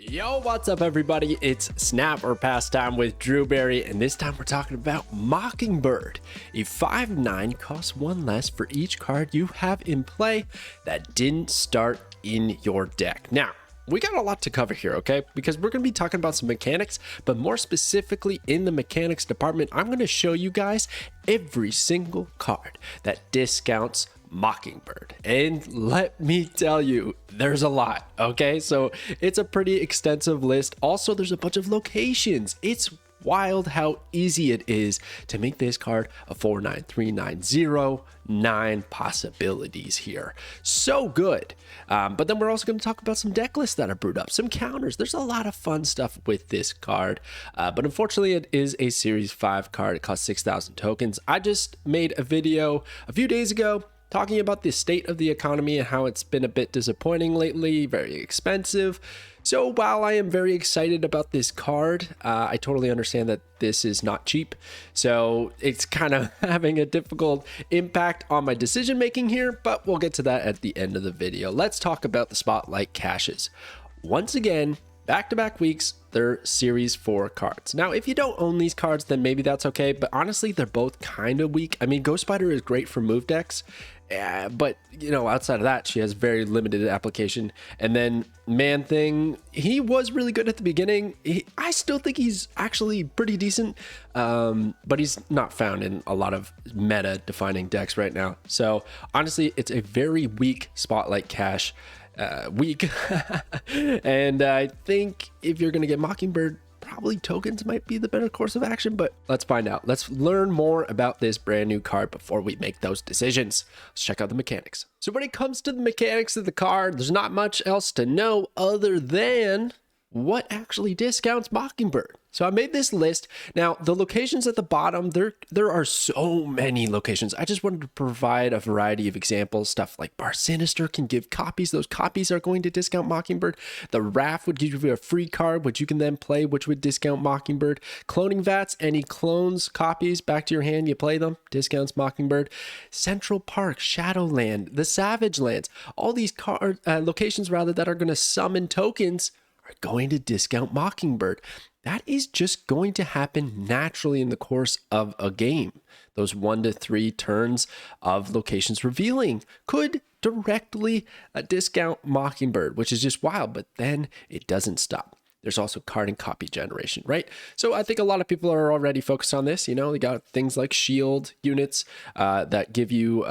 Yo, what's up everybody? It's Snap or Pastime with Drewberry, and this time we're talking about Mockingbird. A 5/9 costs one less for each card you have in play that didn't start in your deck. Now, we got a lot to cover here, okay? Because we're going to be talking about some mechanics, but more specifically in the mechanics department, I'm going to show you guys every single card that discounts Mockingbird. And let me tell you, there's a lot, okay? So it's a pretty extensive list. Also, there's a bunch of locations. It's wild how easy it is to make this card a 4/9/3/9/0. 9 possibilities here. So good. But then we're also going to talk about some deck lists that are brewed up, some counters. There's a lot of fun stuff with this card. But unfortunately, it is a Series 5 card. It costs 6,000 tokens. I just made a video a few days ago talking about the state of the economy and how it's been a bit disappointing lately, very expensive. So while I am very excited about this card, I totally understand that this is not cheap. So it's kind of having a difficult impact on my decision making here, but we'll get to that at the end of the video. Let's talk about the Spotlight caches. Once again, back-to-back weeks, they're Series 4 cards. Now, if you don't own these cards, then maybe that's okay, but honestly, they're both kind of weak. I mean, Ghost Spider is great for move decks, but, you know, outside of that, she has very limited application. And then Man Thing, he was really good at the beginning. I still think he's actually pretty decent, but he's not found in a lot of meta-defining decks right now. So, honestly, it's a very weak Spotlight cache. Week. And I think if you're going to get Mockingbird, probably tokens might be the better course of action, but let's find out. Let's learn more about this brand new card before we make those decisions. Let's check out the mechanics. So when it comes to the mechanics of the card, there's not much else to know other than what actually discounts Mockingbird. So I made this list. Now, the locations at the bottom, there are so many locations. I just wanted to provide a variety of examples. Stuff like Bar Sinister can give copies. Those copies are going to discount Mockingbird. The Raft would give you a free card, which you can then play, which would discount Mockingbird. Cloning Vats, any clones, copies back to your hand, you play them, discounts Mockingbird. Central Park, Shadowland, the Savage Lands, all these locations rather that are going to summon tokens are going to discount Mockingbird. That is just going to happen naturally in the course of a game. Those 1 to 3 turns of locations revealing could directly discount Mockingbird, which is just wild, but then it doesn't stop. There's also card and copy generation, right? So I think a lot of people are already focused on this. You know, they got things like shield units that give you,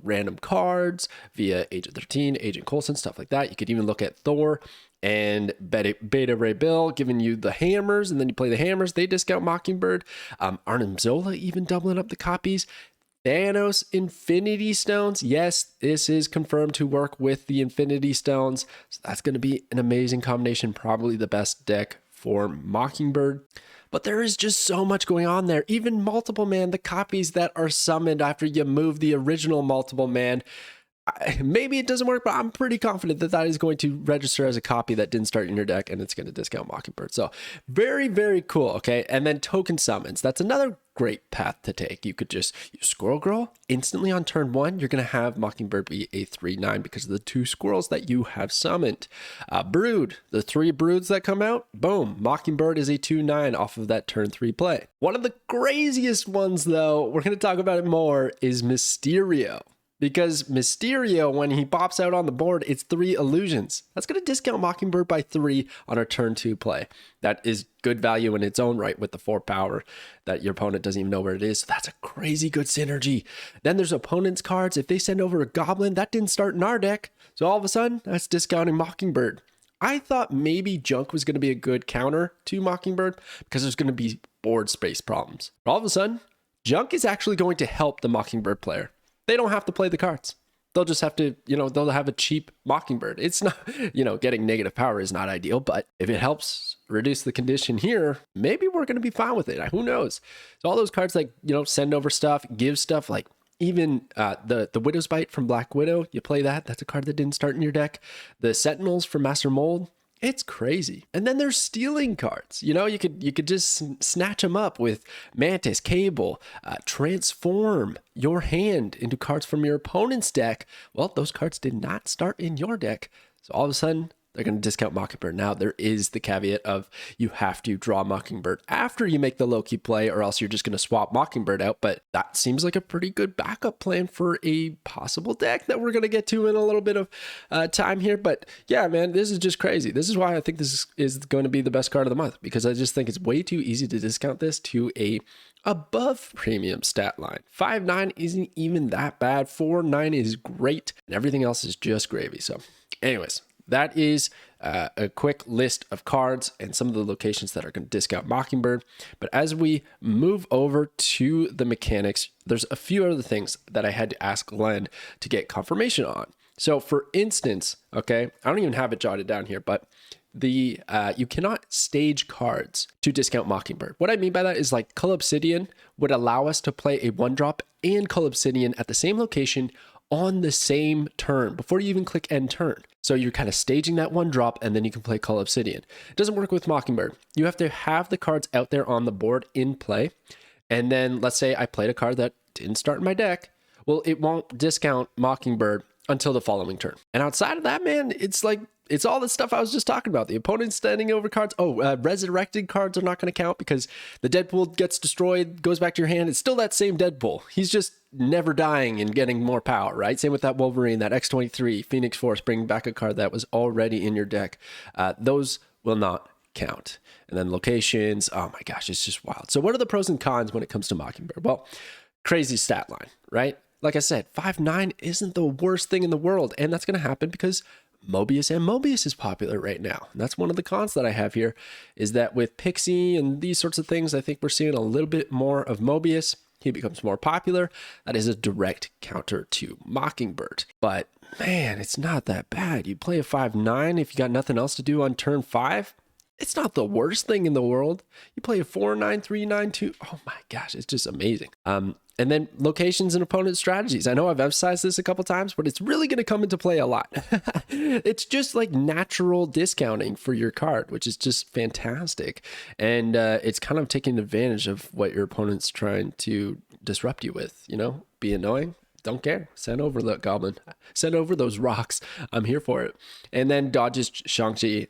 random cards via Agent 13, Agent Coulson, stuff like that. You could even look at Thor and Beta Ray Bill giving you the hammers, and then you play the hammers, they discount Mockingbird. Arnim Zola even doubling up the copies. Thanos Infinity Stones. Yes, this is confirmed to work with the Infinity Stones. So that's going to be an amazing combination, probably the best deck for Mockingbird. But there is just so much going on there. Even Multiple Man, the copies that are summoned after you move the original Multiple Man. Maybe it doesn't work, but I'm pretty confident that that is going to register as a copy that didn't start in your deck, and it's going to discount Mockingbird. So very, very cool. Okay. And then token summons. That's another great path to take. You could just use Squirrel Girl instantly on turn 1. You're going to have Mockingbird be a 3/9 because of the 2 squirrels that you have summoned. Brood, the 3 broods that come out, boom, Mockingbird is a 2/9 off of that turn 3 play. One of the craziest ones, though, we're going to talk about it more, is Mysterio. Because Mysterio, when he pops out on the board, it's 3 illusions. That's going to discount Mockingbird by 3 on a turn 2 play. That is good value in its own right with the 4 power that your opponent doesn't even know where it is. So that's a crazy good synergy. Then there's opponent's cards. If they send over a goblin, that didn't start in our deck. So all of a sudden, that's discounting Mockingbird. I thought maybe Junk was going to be a good counter to Mockingbird because there's going to be board space problems. But all of a sudden, Junk is actually going to help the Mockingbird player. They don't have to play the cards. They'll just have to, they'll have a cheap Mockingbird. It's not, getting negative power is not ideal, but if it helps reduce the condition here, maybe we're going to be fine with it. Who knows? So all those cards like, send over stuff, give stuff, like even the Widow's Bite from Black Widow, you play that. That's a card that didn't start in your deck. The Sentinels from Master Mold, It's crazy. And then there's stealing cards. You know, you could just snatch them up with Mantis, Cable, transform your hand into cards from your opponent's deck. Well, those cards did not start in your deck. So all of a sudden, they're going to discount Mockingbird. Now, there is the caveat of you have to draw Mockingbird after you make the low-key play, or else you're just going to swap Mockingbird out. But that seems like a pretty good backup plan for a possible deck that we're going to get to in a little bit of time here. But yeah, man, this is just crazy. This is why I think this is going to be the best card of the month, because I just think it's way too easy to discount this to a above premium stat line. 5.9 isn't even that bad. 4.9 is great, and everything else is just gravy. So anyways, that is a quick list of cards and some of the locations that are going to discount Mockingbird. But as we move over to the mechanics, there's a few other things that I had to ask Glenn to get confirmation on. So for instance, okay, I don't even have it jotted down here, but you cannot stage cards to discount Mockingbird. What I mean by that is like Cull Obsidian would allow us to play a 1-drop and Cull Obsidian at the same location on the same turn before you even click end turn. So you're kind of staging that 1-drop and then you can play Cull Obsidian. It doesn't work with Mockingbird. You have to have the cards out there on the board in play. And then let's say I played a card that didn't start in my deck. Well, it won't discount Mockingbird until the following turn. And outside of that, man, it's like, it's all the stuff I was just talking about. The opponent's standing over cards. Oh, resurrected cards are not going to count because the Deadpool gets destroyed, goes back to your hand. It's still that same Deadpool. He's just never dying and getting more power, right? Same with that Wolverine, that X-23, Phoenix Force, bringing back a card that was already in your deck. Those will not count. And then locations, oh my gosh, it's just wild. So what are the pros and cons when it comes to Mockingbird? Well, crazy stat line, right? Like I said, 5.9 isn't the worst thing in the world. And that's going to happen because Mobius and Mobius is popular right now. And that's one of the cons that I have here, is that with Pixie and these sorts of things, I think we're seeing a little bit more of Mobius. He becomes more popular. That is a direct counter to Mockingbird. But man, it's not that bad. You play a 5.9 if you got nothing else to do on turn 5. It's not the worst thing in the world. You play a 4.9, 3.9, 2. Oh my gosh, it's just amazing. And then locations and opponent strategies. I know I've emphasized this a couple times, but it's really going to come into play a lot. It's just like natural discounting for your card, which is just fantastic. And it's kind of taking advantage of what your opponent's trying to disrupt you with, you know, be annoying. Don't care. Send over the goblin. Send over those rocks. I'm here for it. And then dodges Shang-Chi.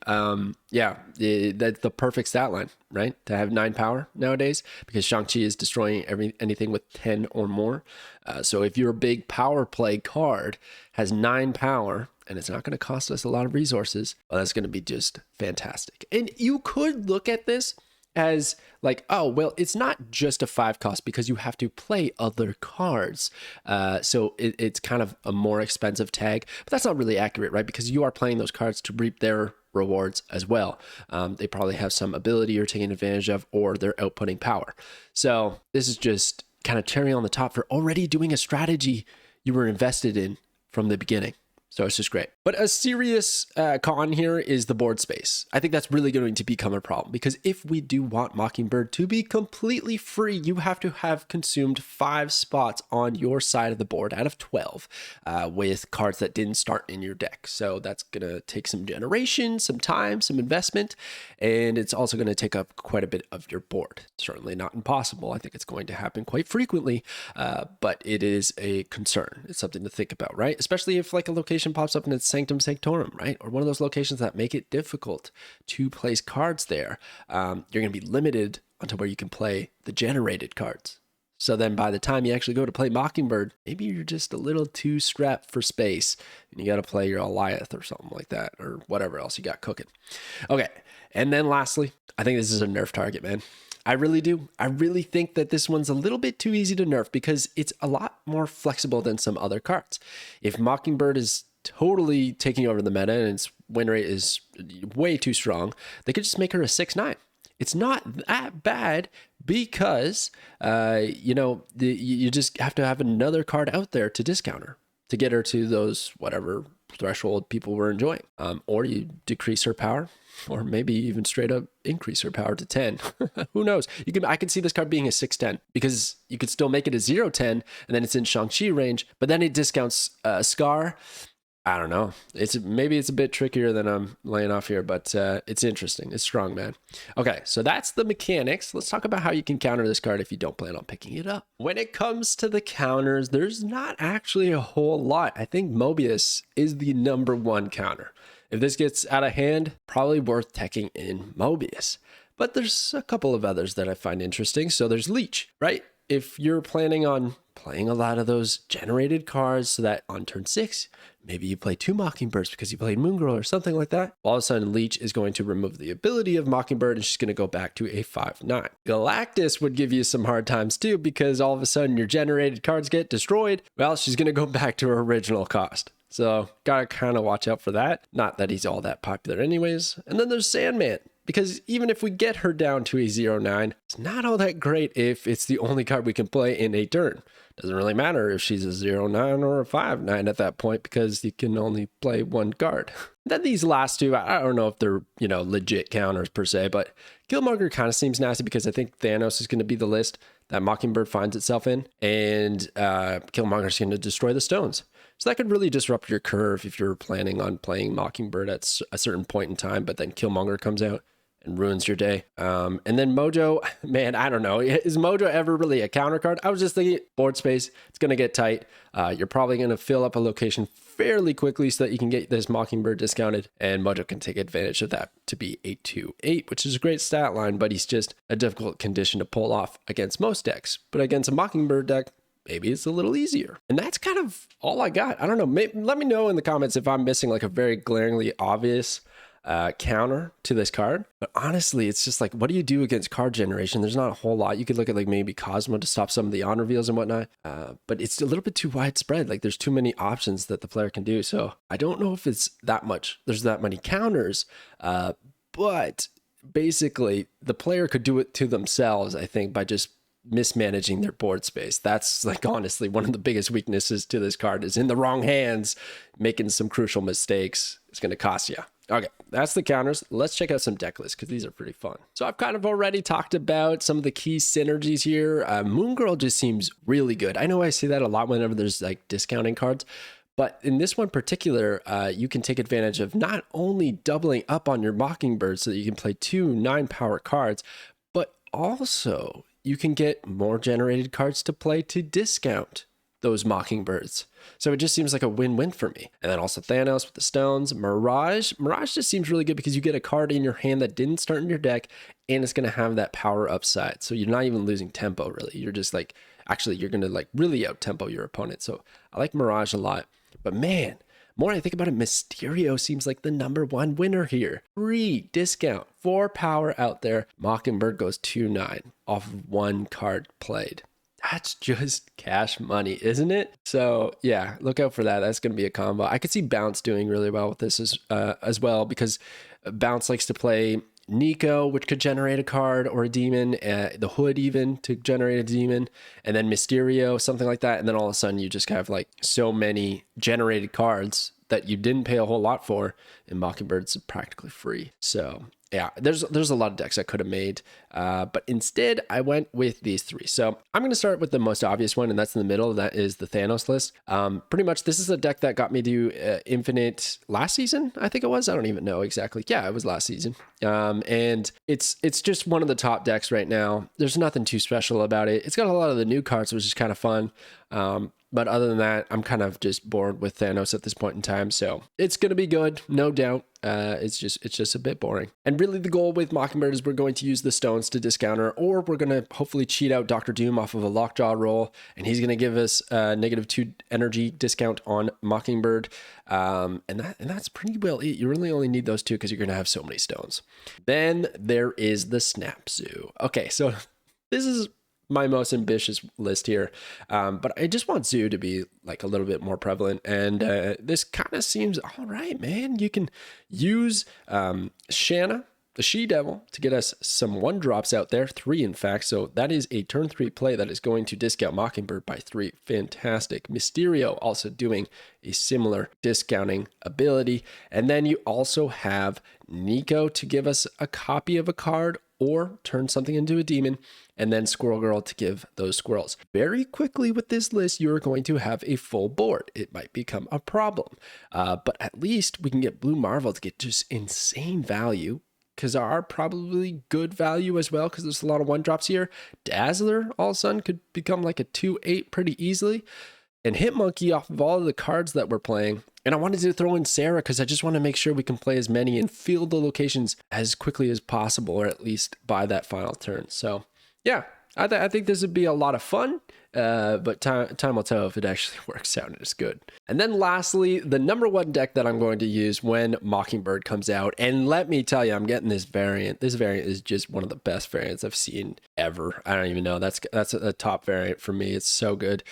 Yeah, that's the perfect stat line, right? To have 9 power nowadays, because Shang-Chi is destroying anything with 10 or more. So if your big power play card has 9 power, and it's not going to cost us a lot of resources, well, that's going to be just fantastic. And you could look at this as like, oh, well, it's not just a 5 cost because you have to play other cards. So it's kind of a more expensive tag, but that's not really accurate, right? Because you are playing those cards to reap their rewards as well. They probably have some ability you're taking advantage of, or they're outputting power. So this is just kind of cherry on the top for already doing a strategy you were invested in from the beginning. So it's just great. But a serious con here is the board space. I think that's really going to become a problem, because if we do want Mockingbird to be completely free, you have to have consumed 5 spots on your side of the board out of 12 with cards that didn't start in your deck. So that's going to take some generation, some time, some investment, and it's also going to take up quite a bit of your board. Certainly not impossible. I think it's going to happen quite frequently, but it is a concern. It's something to think about, right? Especially if like a location pops up and it's Sanctum Sanctorum, right? Or one of those locations that make it difficult to place cards there. You're going to be limited onto where you can play the generated cards. So then by the time you actually go to play Mockingbird, maybe you're just a little too strapped for space and you got to play your Goliath or something like that, or whatever else you got cooking. Okay. And then lastly, I think this is a nerf target, man. I really do. I really think that this one's a little bit too easy to nerf because it's a lot more flexible than some other cards. If Mockingbird is totally taking over the meta and its win rate is way too strong, they could just make her a 6/9. It's not that bad because, you just have to have another card out there to discount her, to get her to those whatever threshold people were enjoying. Or you decrease her power, or maybe even straight up increase her power to 10. Who knows? I could see this card being a 6/10 because you could still make it a 0/10 and then it's in Shang-Chi range, but then it discounts Scar. I don't know. Maybe it's a bit trickier than I'm laying off here, but it's interesting. It's strong, man. Okay, so that's the mechanics. Let's talk about how you can counter this card if you don't plan on picking it up. When it comes to the counters, there's not actually a whole lot. I think Mobius is the #1 counter. If this gets out of hand, probably worth teching in Mobius. But there's a couple of others that I find interesting. So there's Leech, right? If you're planning on playing a lot of those generated cards so that on turn 6, maybe you play 2 Mockingbirds because you played Moon Girl or something like that. All of a sudden, Leech is going to remove the ability of Mockingbird and she's going to go back to a 5/9. Galactus would give you some hard times too because all of a sudden your generated cards get destroyed. Well, she's going to go back to her original cost. So gotta kind of watch out for that. Not that he's all that popular anyways. And then there's Sandman. Because even if we get her down to a 0/9, it's not all that great if it's the only card we can play in a turn. Doesn't really matter if she's a 0/9 or a 5/9 at that point because you can only play one card. Then these last two, I don't know if they're, legit counters per se, but Killmonger kind of seems nasty because I think Thanos is going to be the list that Mockingbird finds itself in, and Killmonger is going to destroy the stones. So that could really disrupt your curve if you're planning on playing Mockingbird at a certain point in time, but then Killmonger comes out and ruins your day. And then Mojo, man, I don't know. Is Mojo ever really a counter card? I was just thinking board space, it's going to get tight. You're probably going to fill up a location fairly quickly so that you can get this Mockingbird discounted, and Mojo can take advantage of that to be 8/2/8, which is a great stat line, but he's just a difficult condition to pull off against most decks. But against a Mockingbird deck, maybe it's a little easier. And that's kind of all I got. I don't know. Let me know in the comments if I'm missing like a very glaringly obvious counter to this card. But honestly, it's just like, what do you do against card generation? There's not a whole lot. You could look at like maybe Cosmo to stop some of the on reveals and whatnot. But it's a little bit too widespread. Like there's too many options that the player can do. So I don't know if it's that much. There's that many counters. But basically the player could do it to themselves, I think, by just mismanaging their board space. That's like honestly one of the biggest weaknesses to this card is in the wrong hands, making some crucial mistakes. It's going to cost you. Okay, that's the counters. Let's check out some deck lists because these are pretty fun. So I've kind of already talked about some of the key synergies here. Moon Girl just seems really good. I know I say that a lot whenever there's like discounting cards, but in this one particular, you can take advantage of not only doubling up on your Mockingbird so that you can play 2 9-power cards, but also you can get more generated cards to play to discount those Mockingbirds. So it just seems like a win-win for me. And then also Thanos with the stones. Mirage just seems really good because you get a card in your hand that didn't start in your deck, and it's going to have that power upside. So you're not even losing tempo, really. You're just like, actually, you're going to like really out-tempo your opponent. So I like Mirage a lot. But man, more I think about it, Mysterio seems like the #1 winner here. 3 discount, 4 power out there. Mockingbird goes 2/9 off of 1 card played. That's just cash money, isn't it? So yeah, look out for that. That's going to be a combo. I could see Bounce doing really well with this as well, because Bounce likes to play Nico, which could generate a card or a demon, the Hood even to generate a demon, and then Mysterio, something like that. And then all of a sudden you just have like so many generated cards that you didn't pay a whole lot for, and Mockingbird's practically free. So yeah, there's a lot of decks I could have made, but instead I went with these 3. So I'm going to start with the most obvious one, and that's in the middle. That is the Thanos list. Pretty much this is a deck that got me to Infinite last season, I think it was. I don't even know exactly. Yeah, it was last season. And it's just one of the top decks right now. There's nothing too special about it. It's got a lot of the new cards, which is kind of fun. But other than that, I'm kind of just bored with Thanos at this point in time. So it's going to be good, no doubt. It's just a bit boring. And really the goal with Mockingbird is we're going to use the stones to discount her, or we're going to hopefully cheat out Dr. Doom off of a Lockjaw roll, and he's going to give us a -2 energy discount on Mockingbird. And that's pretty well it. You really only need those 2 because you're going to have so many stones. Then there is the Snap Zoo. Okay, so this is my most ambitious list here, but I just want Zoo to be like a little bit more prevalent, and this kind of seems all right, man. You can use Shanna, the She-Devil, to get us some 1-drops out there, 3 in fact, so that is a turn 3 play that is going to discount Mockingbird by 3. Fantastic. Mysterio also doing a similar discounting ability, and then you also have Nico to give us a copy of a card or turn something into a demon, and then Squirrel Girl to give those squirrels. Very quickly with this list, you're going to have a full board. It might become a problem, but at least we can get Blue Marvel to get just insane value, because are probably good value as well, because there's a lot of 1-drops here. Dazzler all of a sudden could become like a 2/8 pretty easily. and hit monkey off of all of the cards that we're playing. And I wanted to throw in Sarah because I just want to make sure we can play as many and field the locations as quickly as possible, or at least by that final turn. So yeah, I think this would be a lot of fun, but time will tell if it actually works out and it's good. And then lastly, the number one deck that I'm going to use when Mockingbird comes out. And let me tell you, I'm getting this variant. This variant is just one of the best variants I've seen ever. I don't even know. That's a top variant for me. It's so good.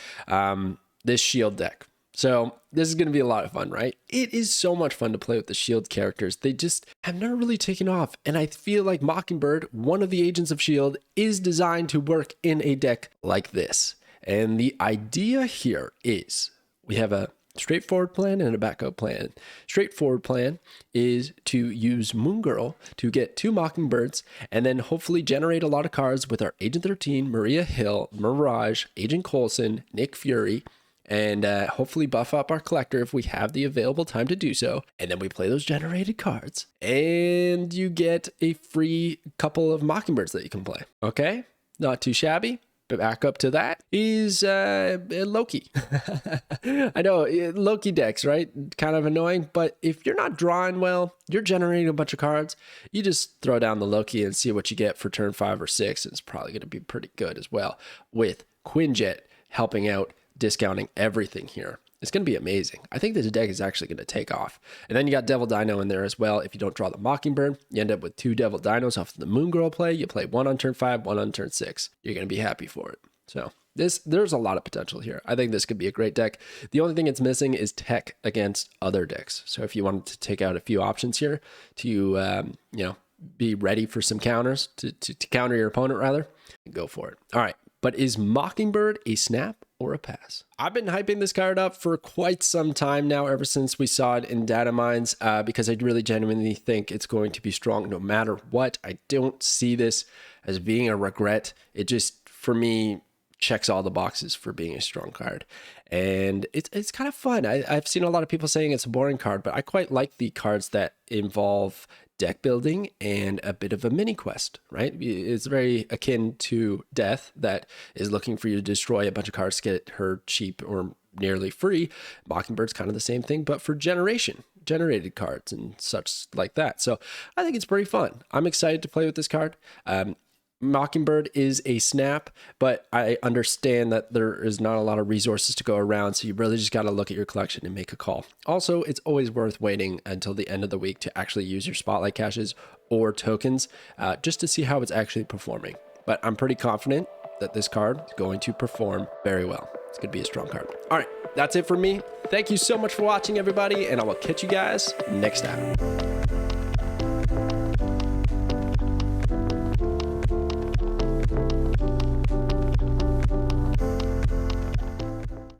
This shield deck. So this is going to be a lot of fun, right? It is so much fun to play with the shield characters. They just have never really taken off. And I feel like Mockingbird, one of the agents of shield, is designed to work in a deck like this. And the idea here is we have a straightforward plan and a backup plan. Straightforward plan is to use Moon Girl to get 2 Mockingbirds and then hopefully generate a lot of cards with our Agent 13, Maria Hill, Mirage, Agent Coulson, Nick Fury, and hopefully buff up our collector if we have the available time to do so. And then we play those generated cards and you get a free couple of Mockingbirds that you can play. Okay, not too shabby. But back up to that is Loki. I know, Loki decks, right? Kind of annoying, but if you're not drawing well, you're generating a bunch of cards, you just throw down the Loki and see what you get for turn 5 or 6. It's probably going to be pretty good as well, with Quinjet helping out, discounting everything here. It's going to be amazing. I think this deck is actually going to take off. And then you got Devil Dino in there as well. If you don't draw the Mockingbird, you end up with 2 Devil Dinos off the Moon Girl play. You play 1 on turn 5, 1 on turn 6. You're going to be happy for it. So there's a lot of potential here. I think this could be a great deck. The only thing it's missing is tech against other decks. So if you wanted to take out a few options here to, be ready for some counters, to counter your opponent rather, go for it. All right. But is Mockingbird a snap or a pass? I've been hyping this card up for quite some time now, ever since we saw it in data mines, because I really genuinely think it's going to be strong no matter what. I don't see this as being a regret. It just, for me, checks all the boxes for being a strong card. And it's kind of fun. I've seen a lot of people saying it's a boring card, but I quite like the cards that involve deck building and a bit of a mini quest, right? It's very akin to Death that is looking for you to destroy a bunch of cards to get her cheap or nearly free. Mockingbird's kind of the same thing, but for generated cards and such like that. So I think it's pretty fun. I'm excited to play with this card. Mockingbird is a snap, but I understand that there is not a lot of resources to go around, so you really just got to look at your collection and make a call. Also, it's always worth waiting until the end of the week to actually use your spotlight caches or tokens just to see how it's actually performing. But I'm pretty confident that this card is going to perform very well. It's going to be a strong card. All right, that's it for me. Thank you so much for watching, everybody, and I will catch you guys next time.